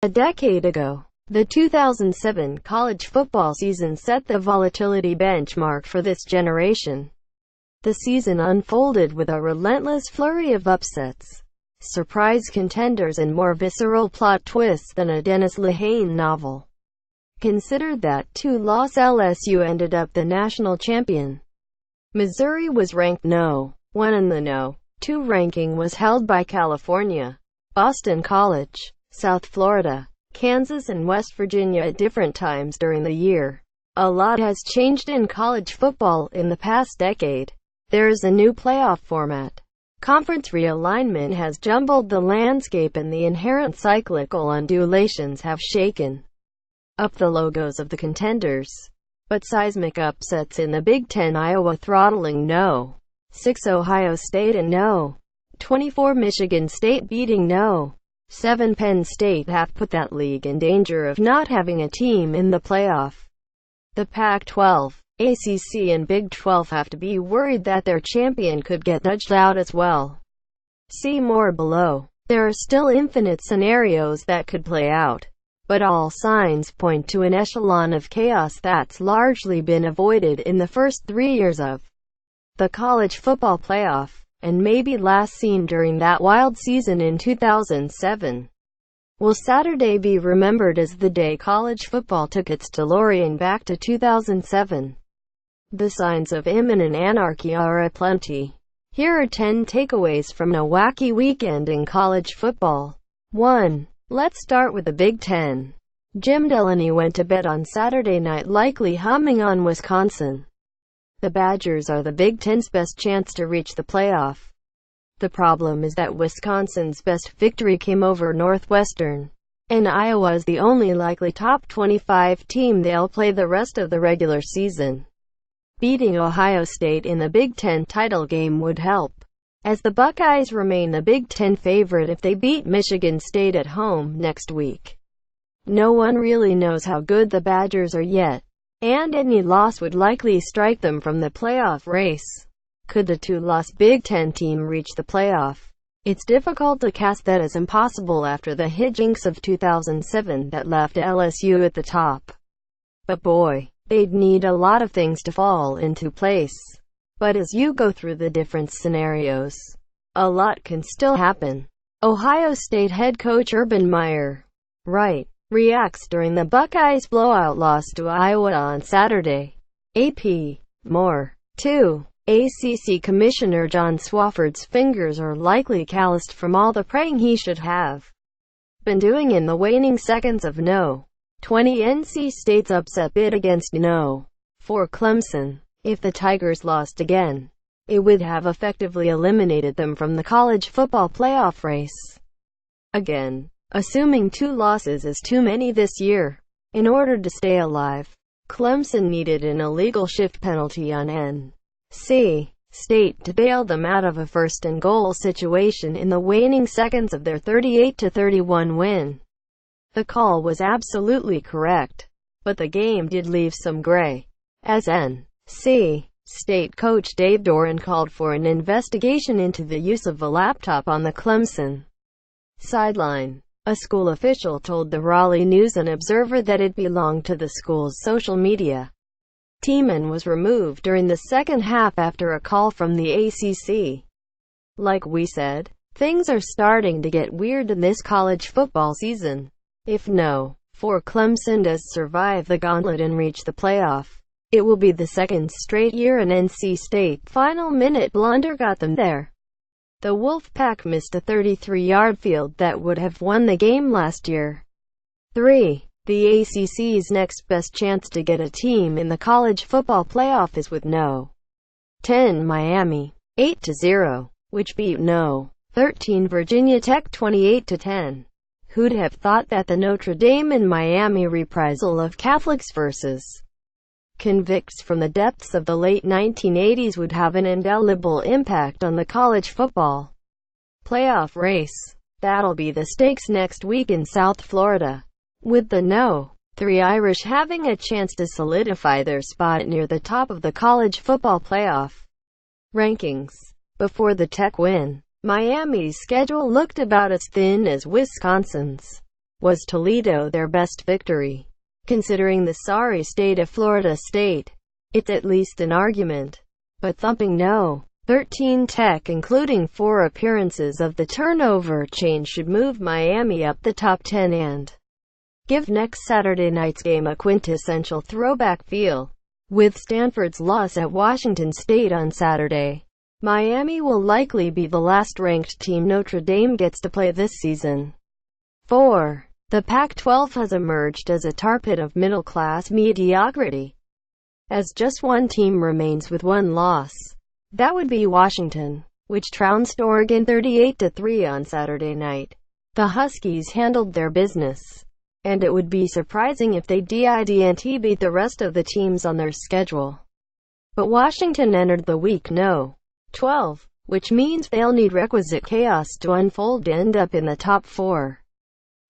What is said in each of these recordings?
A decade ago, the 2007 college football season set the volatility benchmark for this generation. The season unfolded with a relentless flurry of upsets, surprise contenders and more visceral plot twists than a Dennis Lehane novel. Consider that 2-loss LSU ended up the national champion. Missouri was ranked No. 1 and the No. 2 ranking was held by California, Boston College, South Florida, Kansas and West Virginia at different times during the year. A lot has changed in college football in the past decade. There is a new playoff format. Conference realignment has jumbled the landscape and the inherent cyclical undulations have shaken up the logos of the contenders. But seismic upsets in the Big Ten: Iowa throttling No. 6 Ohio State and No. 24 Michigan State beating No. 7 Penn State have put that league in danger of not having a team in the playoff. The Pac-12, ACC and Big 12 have to be worried that their champion could get nudged out as well. See more below. There are still infinite scenarios that could play out, but all signs point to an echelon of chaos that's largely been avoided in the first 3 years of the college football playoff, and maybe last seen during that wild season in 2007. Will Saturday be remembered as the day college football took its DeLorean back to 2007? The signs of imminent anarchy are aplenty. Here are 10 takeaways from a wacky weekend in college football. 1. Let's start with the Big Ten. Jim Delaney went to bed on Saturday night likely humming on Wisconsin. The Badgers are the Big Ten's best chance to reach the playoff. The problem is that Wisconsin's best victory came over Northwestern, and Iowa is the only likely top 25 team they'll play the rest of the regular season. Beating Ohio State in the Big Ten title game would help, as the Buckeyes remain the Big Ten favorite if they beat Michigan State at home next week. No one really knows how good the Badgers are yet, and any loss would likely strike them from the playoff race. Could the 2-loss Big Ten team reach the playoff? It's difficult to cast that as impossible after the hijinks of 2007 that left LSU at the top. But boy, they'd need a lot of things to fall into place. But as you go through the different scenarios, a lot can still happen. Ohio State head coach Urban Meyer reacts during the Buckeyes' blowout loss to Iowa on Saturday. AP. More. 2. ACC Commissioner John Swofford's fingers are likely calloused from all the praying he should have been doing in the waning seconds of No. 20 NC State's upset bid against No. 4 Clemson. If the Tigers lost again, it would have effectively eliminated them from the college football playoff race. Again, assuming 2 losses is too many this year, in order to stay alive, Clemson needed an illegal shift penalty on NC State to bail them out of a first-and-goal situation in the waning seconds of their 38-31 win. The call was absolutely correct, but the game did leave some gray, as NC State coach Dave Doeren called for an investigation into the use of a laptop on the Clemson sideline. A school official told the Raleigh News and Observer that it belonged to the school's social media team and was removed during the second half after a call from the ACC. Like we said, things are starting to get weird in this college football season. If No. 4 Clemson does survive the gauntlet and reach the playoff, it will be the second straight year an NC State final-minute blunder got them there. The Wolfpack missed a 33-yard field that would have won the game last year. 3. The ACC's next best chance to get a team in the college football playoff is with No. 10 Miami, 8-0, which beat No. 13 Virginia Tech 28-10. Who'd have thought that the Notre Dame and Miami reprisal of Catholics versus convicts from the depths of the late 1980s would have an indelible impact on the college football playoff race? That'll be the stakes next week in South Florida, with the No. 3 Irish having a chance to solidify their spot near the top of the college football playoff rankings. Before the Tech win, Miami's schedule looked about as thin as Wisconsin's. Was Toledo their best victory? Considering the sorry state of Florida State, it's at least an argument. But thumping no. 13 Tech, including 4 appearances of the turnover chain, should move Miami up the top 10 and give next Saturday night's game a quintessential throwback feel. With Stanford's loss at Washington State on Saturday, Miami will likely be the last-ranked team Notre Dame gets to play this season. 4. The Pac-12 has emerged as a tar pit of middle-class mediocrity, as just one team remains with one loss. That would be Washington, which trounced Oregon 38-3 on Saturday night. The Huskies handled their business, and it would be surprising if they didn't beat the rest of the teams on their schedule. But Washington entered the week no. 12, which means they'll need requisite chaos to unfold to end up in the top 4.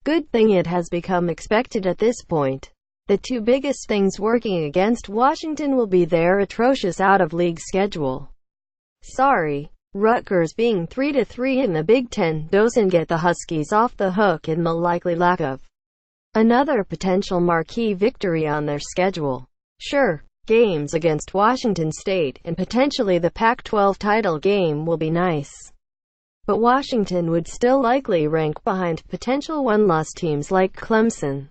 Good thing it has become expected at this point. The 2 biggest things working against Washington will be their atrocious out-of-league schedule. Sorry, Rutgers being 3-3 in the Big Ten doesn't get the Huskies off the hook, and the likely lack of another potential marquee victory on their schedule. Sure, games against Washington State, and potentially the Pac-12 title game, will be nice. But Washington would still likely rank behind potential one-loss teams like Clemson,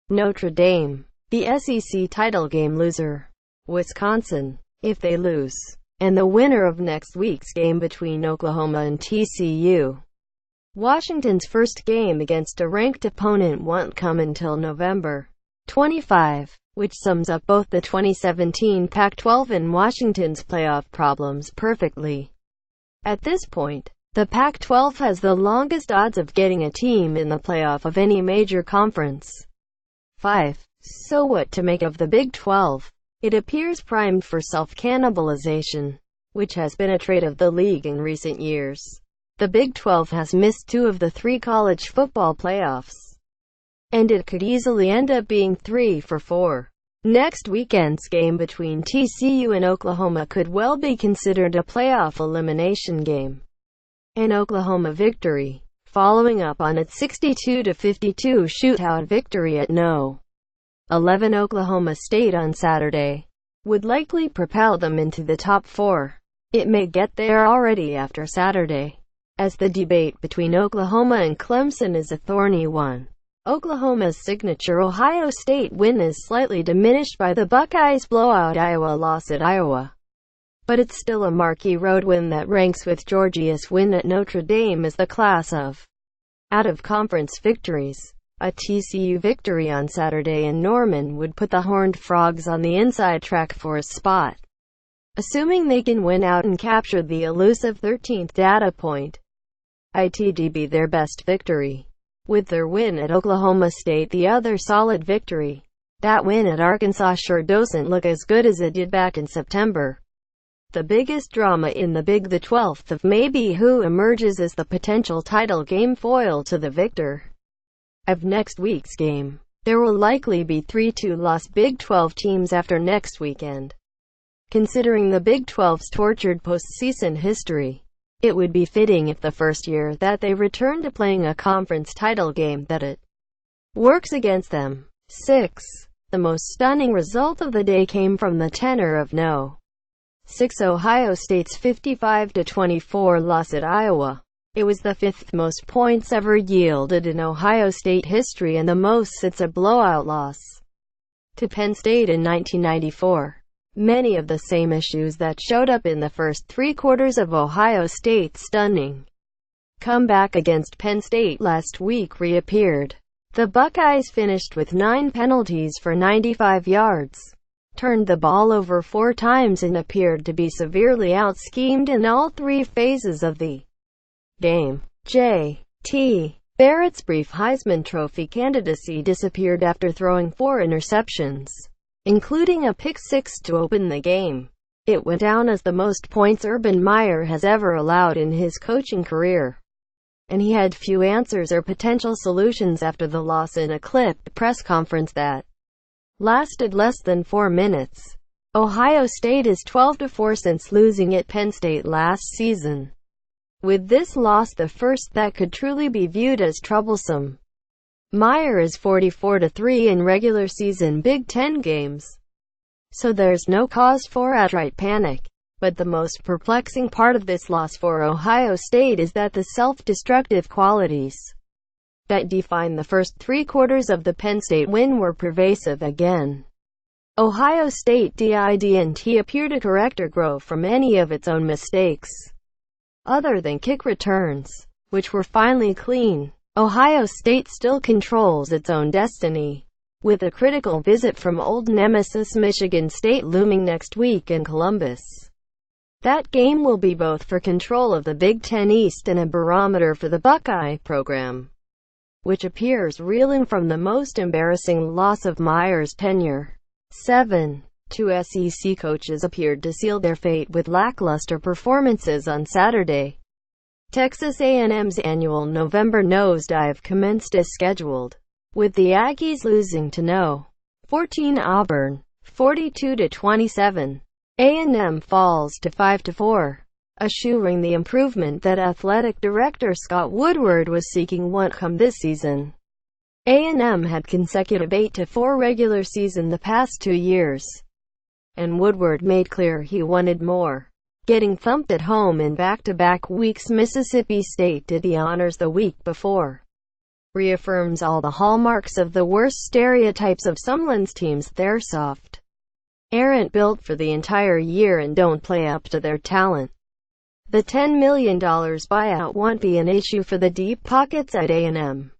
Notre Dame, the SEC title game loser, Wisconsin, if they lose, and the winner of next week's game between Oklahoma and TCU. Washington's first game against a ranked opponent won't come until November 25, which sums up both the 2017 Pac-12 and Washington's playoff problems perfectly. At this point, the Pac-12 has the longest odds of getting a team in the playoff of any major conference. 5. So what to make of the Big 12? It appears primed for self-cannibalization, which has been a trait of the league in recent years. The Big 12 has missed 2 of the 3 college football playoffs, and it could easily end up being 3 for 4. Next weekend's game between TCU and Oklahoma could well be considered a playoff elimination game. An Oklahoma victory, following up on its 62-52 shootout victory at No. 11 Oklahoma State on Saturday, would likely propel them into the top 4. It may get there already after Saturday, as the debate between Oklahoma and Clemson is a thorny one. Oklahoma's signature Ohio State win is slightly diminished by the Buckeyes' blowout Iowa loss at Iowa, but it's still a marquee road win that ranks with Georgia's win at Notre Dame as the class of out-of-conference victories. A TCU victory on Saturday in Norman would put the Horned Frogs on the inside track for a spot, assuming they can win out and capture the elusive 13th data point. It'd be their best victory, with their win at Oklahoma State the other solid victory. That win at Arkansas sure doesn't look as good as it did back in September. The biggest drama in the Big 12th of May be who emerges as the potential title game foil to the victor of next week's game. There will likely be 3 two-loss Big 12 teams after next weekend. Considering the Big 12's tortured postseason history, it would be fitting if the first year that they return to playing a conference title game that it works against them. 6. The most stunning result of the day came from the tenor of No. 6 Ohio State's 55-24 loss at Iowa. It was the 5th most points ever yielded in Ohio State history and the most since a blowout loss to Penn State in 1994. Many of the same issues that showed up in the first 3 quarters of Ohio State's stunning comeback against Penn State last week reappeared. The Buckeyes finished with 9 penalties for 95 yards, turned the ball over 4 times and appeared to be severely out-schemed in all 3 phases of the game. J.T. Barrett's brief Heisman Trophy candidacy disappeared after throwing 4 interceptions, including a pick-6 to open the game. It went down as the most points Urban Meyer has ever allowed in his coaching career, and he had few answers or potential solutions after the loss in a clipped press conference that lasted less than 4 minutes. Ohio State is 12-4 since losing at Penn State last season, with this loss the first that could truly be viewed as troublesome. Meyer is 44-3 in regular season Big Ten games, so there's no cause for outright panic. But the most perplexing part of this loss for Ohio State is that the self-destructive qualities that define the first 3 quarters of the Penn State win were pervasive again. Ohio State didn't appear to correct or grow from any of its own mistakes, other than kick returns, which were finally clean. Ohio State still controls its own destiny, with a critical visit from old nemesis Michigan State looming next week in Columbus. That game will be both for control of the Big Ten East and a barometer for the Buckeye program, which appears reeling from the most embarrassing loss of Meyer's tenure. 7. 2 SEC coaches appeared to seal their fate with lackluster performances on Saturday. Texas A&M's annual November nosedive commenced as scheduled, with the Aggies losing to No. 14 Auburn, 42-27. A&M falls to 5-4, assuring the improvement that athletic director Scott Woodward was seeking won't come this season. A&M had consecutive 8-4 regular season the past 2 years, and Woodward made clear he wanted more. Getting thumped at home in back-to-back weeks, Mississippi State did the honors the week before, reaffirms all the hallmarks of the worst stereotypes of Sumlin's teams. They're soft, aren't built for the entire year, and don't play up to their talent. The $10 million buyout won't be an issue for the deep pockets at A&M,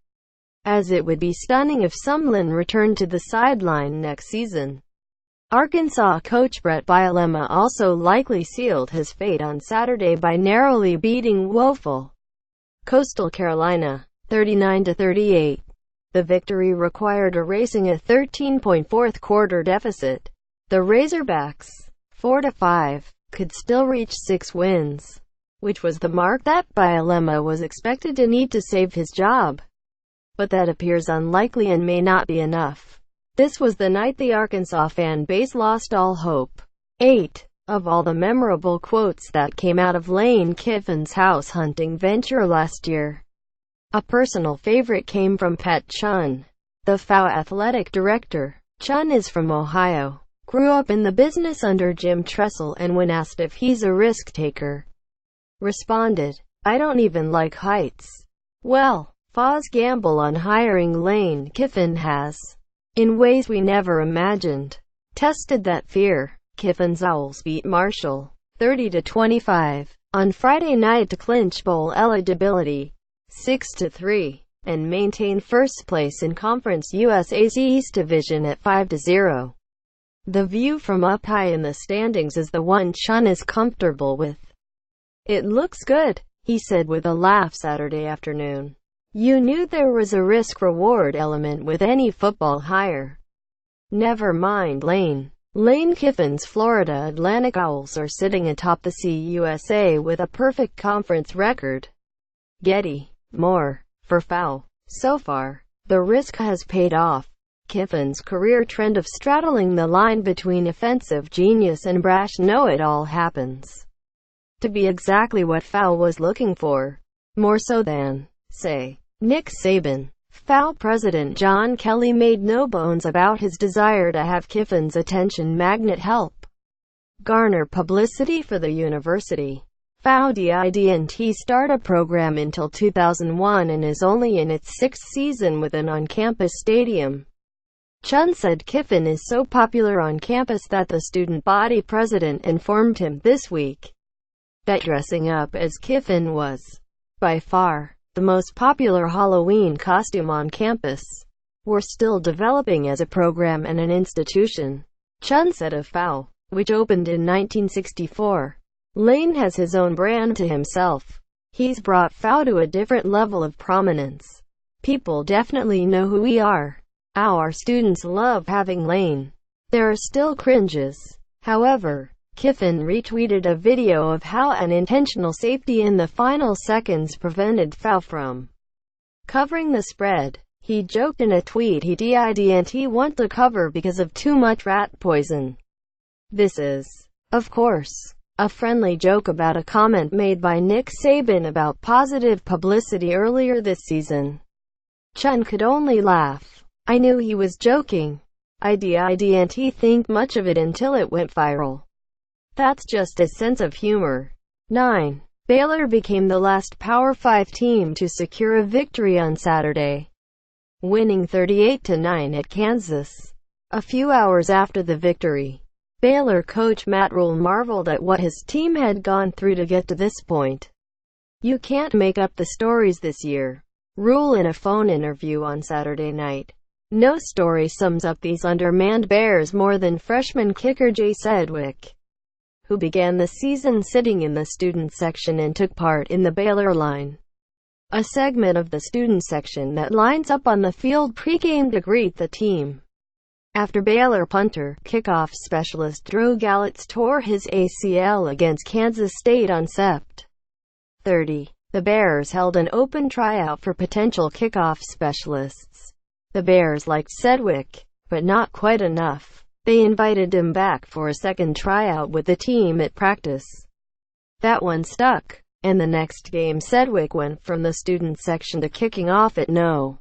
as it would be stunning if Sumlin returned to the sideline next season. Arkansas coach Brett Bielema also likely sealed his fate on Saturday by narrowly beating woeful Coastal Carolina, 39-38. The victory required erasing a 13-point fourth-quarter deficit. The Razorbacks, 4-5, could still reach 6 wins, which was the mark that Bielema was expected to need to save his job. But that appears unlikely and may not be enough. This was the night the Arkansas fan base lost all hope. 8. Of all the memorable quotes that came out of Lane Kiffin's house hunting venture last year, a personal favorite came from Pat Chun, the FAU athletic director. Chun is from Ohio, grew up in the business under Jim Tressel, and when asked if he's a risk-taker, responded, "I don't even like heights." Well, FAU's gamble on hiring Lane Kiffin has, in ways we never imagined, tested that fear. Kiffin's Owls beat Marshall, 30-25, on Friday night to clinch bowl eligibility, 6-3, and maintain first place in Conference USA's East Division at 5-0. The view from up high in the standings is the one Chun is comfortable with. "It looks good," he said with a laugh Saturday afternoon. "You knew there was a risk-reward element with any football hire." Never mind Lane. Lane Kiffin's Florida Atlantic Owls are sitting atop the CUSA with a perfect conference record. Getty. More. For FAU. So far, the risk has paid off. Kiffin's career trend of straddling the line between offensive genius and brash know-it-all happens to be exactly what FAU was looking for. More so than, say, Nick Saban. FAU President John Kelly made no bones about his desire to have Kiffin's attention magnet help garner publicity for the university. FAU didn't start a program until 2001 and is only in its 6th season with an on-campus stadium. Chun said Kiffin is so popular on campus that the student body president informed him this week that dressing up as Kiffin was, by far, the most popular Halloween costume on campus. "We're still developing as a program and an institution," Chun said of FAU, which opened in 1964. "Lane has his own brand to himself. He's brought FAU to a different level of prominence. People definitely know who we are. Our students love having Lane." There are still cringes, however. Kiffin retweeted a video of how an intentional safety in the final seconds prevented FAU from covering the spread. He joked in a tweet he didn't want to cover because of too much rat poison. This is, of course, a friendly joke about a comment made by Nick Saban about positive publicity earlier this season. Chun could only laugh. I knew he was joking. I didn't think much of it until it went viral. That's just his sense of humor. 9. Baylor became the last Power 5 team to secure a victory on Saturday, winning 38-9 at Kansas. A few hours after the victory, Baylor coach Matt Rhule marveled at what his team had gone through to get to this point. "You can't make up the stories this year," Rhule in a phone interview on Saturday night. "No story sums up these undermanned Bears more than freshman kicker Jay Sedgwick, who began the season sitting in the student section and took part in the Baylor line, a segment of the student section that lines up on the field pregame to greet the team." After Baylor punter, kickoff specialist Drew Gallitz tore his ACL against Kansas State on Sept. 30, the Bears held an open tryout for potential kickoff specialists. The Bears liked Sedgwick, but not quite enough. They invited him back for a second tryout with the team at practice. That one stuck, and the next game Sedgwick went from the student section to kicking off at No.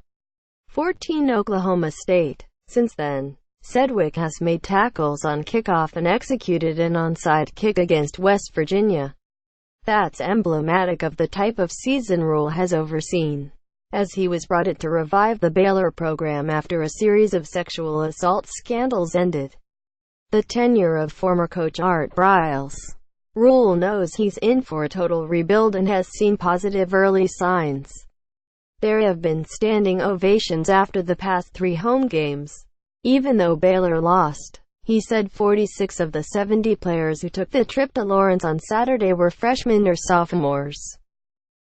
14 Oklahoma State. Since then, Sedgwick has made tackles on kickoff and executed an onside kick against West Virginia. That's emblematic of the type of season Rhule has overseen, as he was brought in to revive the Baylor program after a series of sexual assault scandals ended the tenure of former coach Art Briles. Rhule knows he's in for a total rebuild and has seen positive early signs. There have been standing ovations after the past 3 home games, even though Baylor lost. He said 46 of the 70 players who took the trip to Lawrence on Saturday were freshmen or sophomores.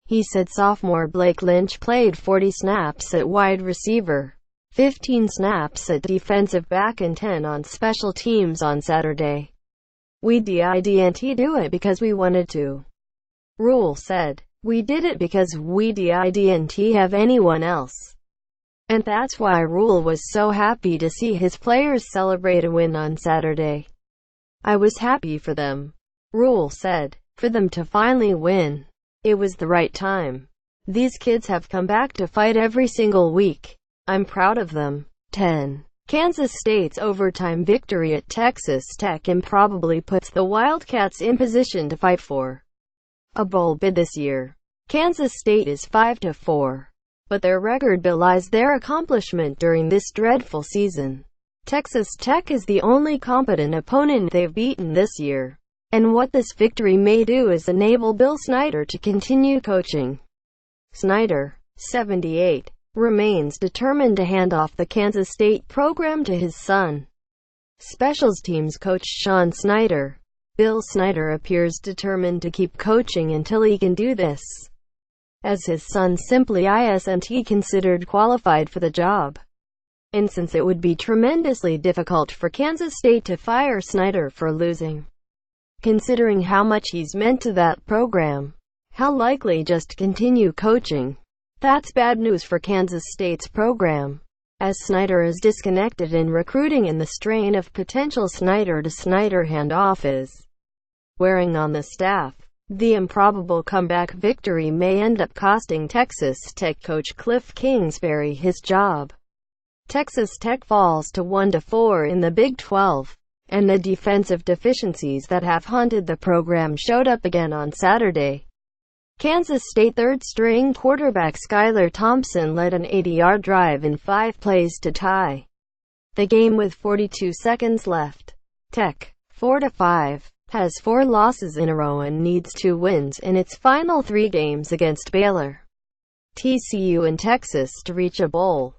He said sophomore Blake Lynch played 40 snaps at wide receiver, 15 snaps at defensive back and 10 on special teams on Saturday. "We didn't do it because we wanted to," Rhule said. "We did it because we didn't have anyone else." And that's why Rhule was so happy to see his players celebrate a win on Saturday. "I was happy for them," Rhule said. "For them to finally win. It was the right time. These kids have come back to fight every single week. I'm proud of them." 10. Kansas State's overtime victory at Texas Tech improbably puts the Wildcats in position to fight for a bowl bid this year. Kansas State is 5-4, but their record belies their accomplishment during this dreadful season. Texas Tech is the only competent opponent they've beaten this year, and what this victory may do is enable Bill Snyder to continue coaching. Snyder, 78, remains determined to hand off the Kansas State program to his son, specials teams coach Sean Snyder. Bill Snyder appears determined to keep coaching until he can do this, as his son simply isn't considered qualified for the job. And since it would be tremendously difficult for Kansas State to fire Snyder for losing, considering how much he's meant to that program, how likely just continue coaching? That's bad news for Kansas State's program, as Snyder is disconnected in recruiting and the strain of potential Snyder-to-Snyder handoff is wearing on the staff. The improbable comeback victory may end up costing Texas Tech coach Cliff Kingsbury his job. Texas Tech falls to 1-4 in the Big 12, and the defensive deficiencies that have haunted the program showed up again on Saturday. Kansas State third-string quarterback Skylar Thompson led an 80-yard drive in 5 plays to tie the game with 42 seconds left. Tech, 4-5, has 4 losses in a row and needs 2 wins in its final 3 games against Baylor, TCU and Texas to reach a bowl.